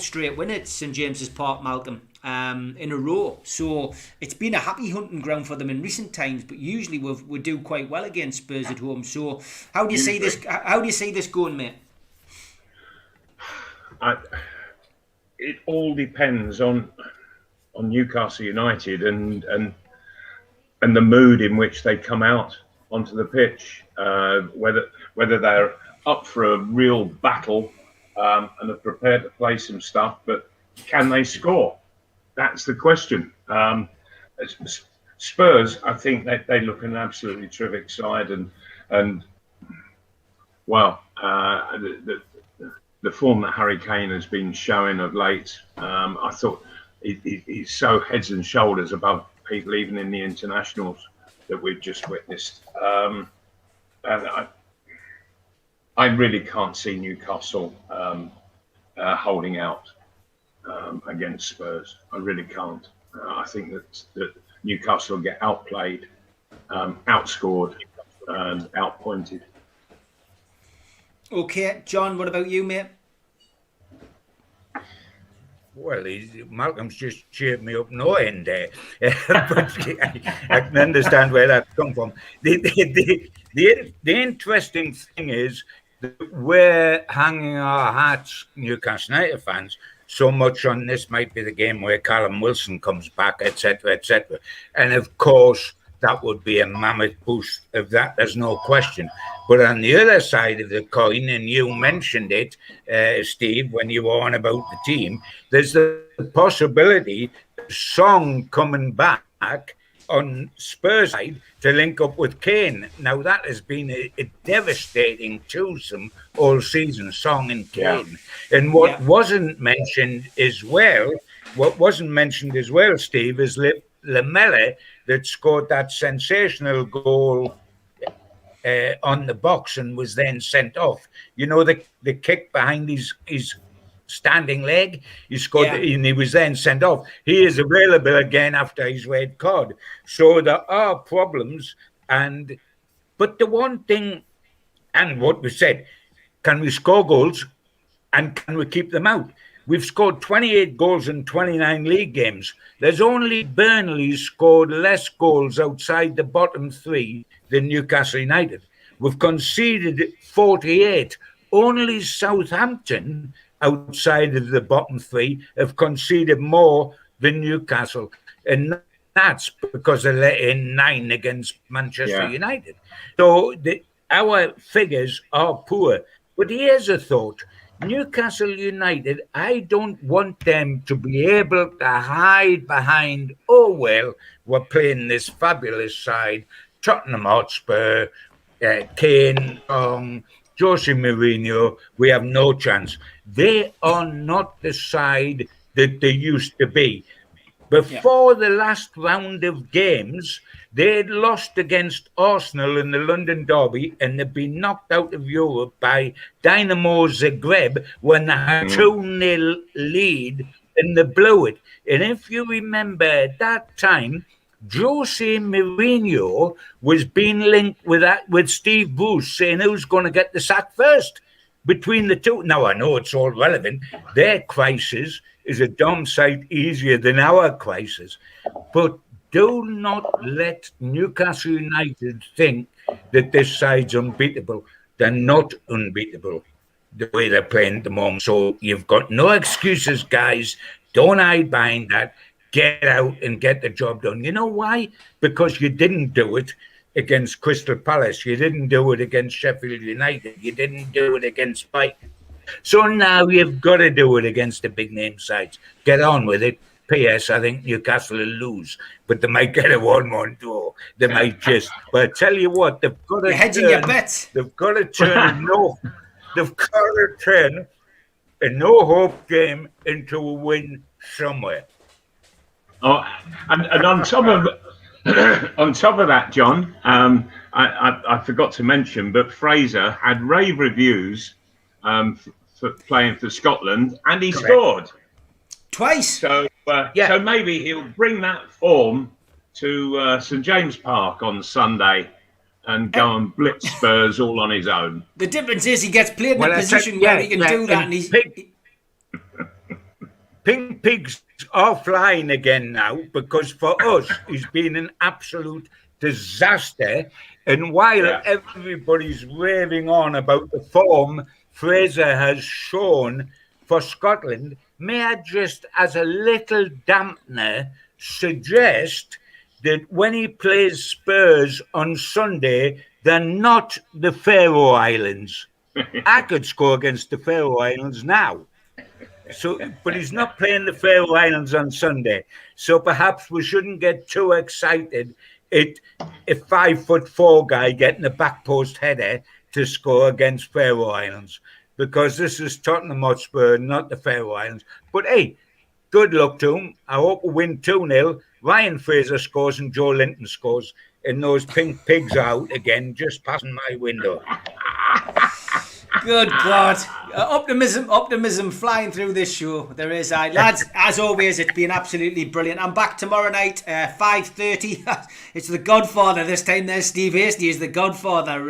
straight win at St James's Park, Malcolm, in a row. So it's been a happy hunting ground for them in recent times, but usually we do quite well against Spurs at home. So how do you see this? How do you see this going, mate? It all depends on Newcastle United and the mood in which they come out onto the pitch, whether they're up for a real battle and are prepared to play some stuff, but can they score? That's the question. Spurs, I think they look an absolutely terrific side, and well, the form that Harry Kane has been showing of late, I thought he's so heads and shoulders above people, even in the internationals that we've just witnessed. And I really can't see Newcastle holding out against Spurs. I really can't. I think that Newcastle will get outplayed, outscored, and outpointed. Okay, John, what about you, mate? Well, Malcolm's just cheered me up no end there. But I can understand where that's come from. The interesting thing is that we're hanging our hats, Newcastle United fans, so much on this might be the game where Callum Wilson comes back, etc., etc. And of course, that would be a mammoth boost of that. There's no question. But on the other side of the coin, and you mentioned it, Steve, when you were on about the team, there's the possibility of Song coming back on Spurs side to link up with Kane. Now, that has been a devastating twosome all season, Song and Kane. Yeah. And what wasn't mentioned as well, Steve, is Lamela that scored that sensational goal on the box and was then sent off. You know, the kick behind his standing leg, he scored and he was then sent off. He is available again after his red card. So there are problems, but the one thing, and what we said, can we score goals and can we keep them out? We've scored 28 goals in 29 league games. There's only Burnley scored less goals outside the bottom three than Newcastle United. We've conceded 48. Only Southampton, outside of the bottom three, have conceded more than Newcastle. And that's because they let in 9 against Manchester United. So our figures are poor. But here's a thought. Newcastle United, I don't want them to be able to hide behind, oh, well, we're playing this fabulous side, Tottenham Hotspur, Kane, Jose Mourinho, we have no chance. They are not the side that they used to be. Before the last round of games, they had lost against Arsenal in the London Derby and they'd been knocked out of Europe by Dynamo Zagreb when they had 2-0 lead and they blew it. And if you remember at that time, Jose Mourinho was being linked with Steve Bruce, saying who's going to get the sack first between the two. Now, I know it's all relevant. Their crisis is a damn sight easier than our crisis. But do not let Newcastle United think that this side's unbeatable. They're not unbeatable the way they're playing at the moment. So you've got no excuses, guys. Don't hide behind that. Get out and get the job done. You know why? Because you didn't do it against Crystal Palace. You didn't do it against Sheffield United. You didn't do it against Brighton. So now you've got to do it against the big name sides. Get on with it. P.S. I think Newcastle will lose, but they might get a 1-1 draw. They might just. But I tell you what, they've got to. You're hedging your bets. They've got to turn They've got to turn a no-hope game into a win somewhere. Oh, and on top of that, John, I forgot to mention, but Fraser had rave reviews for playing for Scotland, and he scored twice. So maybe he'll bring that form to St James Park on Sunday and go and blitz Spurs all on his own. The difference is he gets played in a position where he can do that, and he's. Pink Pig's offline again now because for us he's been an absolute disaster. And while everybody's raving on about the form Fraser has shown for Scotland, may I just, as a little dampener, suggest that when he plays Spurs on Sunday, they're not the Faroe Islands. I could score against the Faroe Islands now. So, but he's not playing the Faroe Islands on Sunday. So perhaps we shouldn't get too excited at a 5'4" guy getting a back post header to score against Faroe Islands, because this is Tottenham Hotspur, not the Faroe Islands. But hey, Good luck to him. I hope we win 2-0. Ryan Fraser scores and Joe Linton scores. And those pink pigs are out again, just passing my window. Good God. Optimism flying through this show. There is, lads, as always, it's been absolutely brilliant. I'm back tomorrow night, 5:30. It's the Godfather this time. There's Steve Hasty is the Godfather.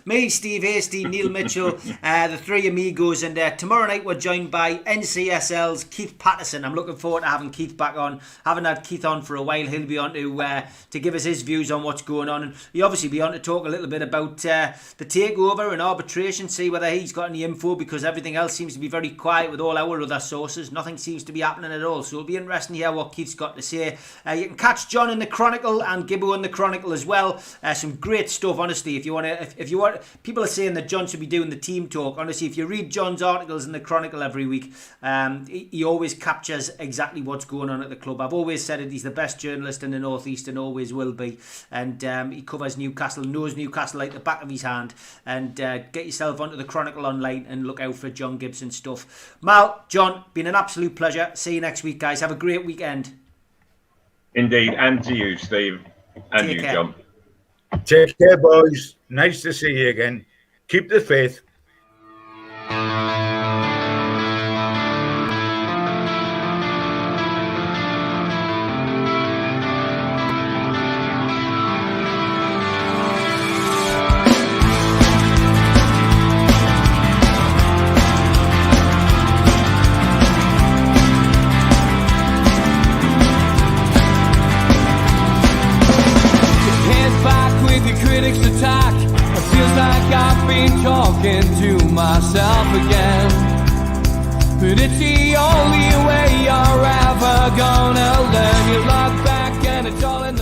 Me, Steve Hasty, Neil Mitchell, the three amigos. And tomorrow night we're joined by NCSL's Keith Patterson. I'm looking forward to having Keith back on. Haven't had Keith on for a while. He'll be on to give us his views on what's going on. And he'll obviously be on to talk a little bit about the takeover and arbitration, see whether he's got any info, because everything else seems to be very quiet with all our other sources. Nothing seems to be happening at all. So it'll be interesting to hear what Keith's got to say. You can catch John in the Chronicle and Gibbo in the Chronicle as well. Some great stuff, honestly. If you want, people are saying that John should be doing the team talk. Honestly, if you read John's articles in the Chronicle every week, he always captures exactly what's going on at the club. I've always said it. He's the best journalist in the North East and always will be. And he covers Newcastle, knows Newcastle like the back of his hand. And get yourself onto the Chronicle online and look out for John Gibson stuff. Mal, John, been an absolute pleasure. See you next week, guys. Have a great weekend. Indeed, and to you, Steve, and Take you, care. John. Take care, boys. Nice to see you again. Keep the faith. Attack. It feels like I've been talking to myself again, but it's the only way you're ever gonna learn. You look back and it's all in the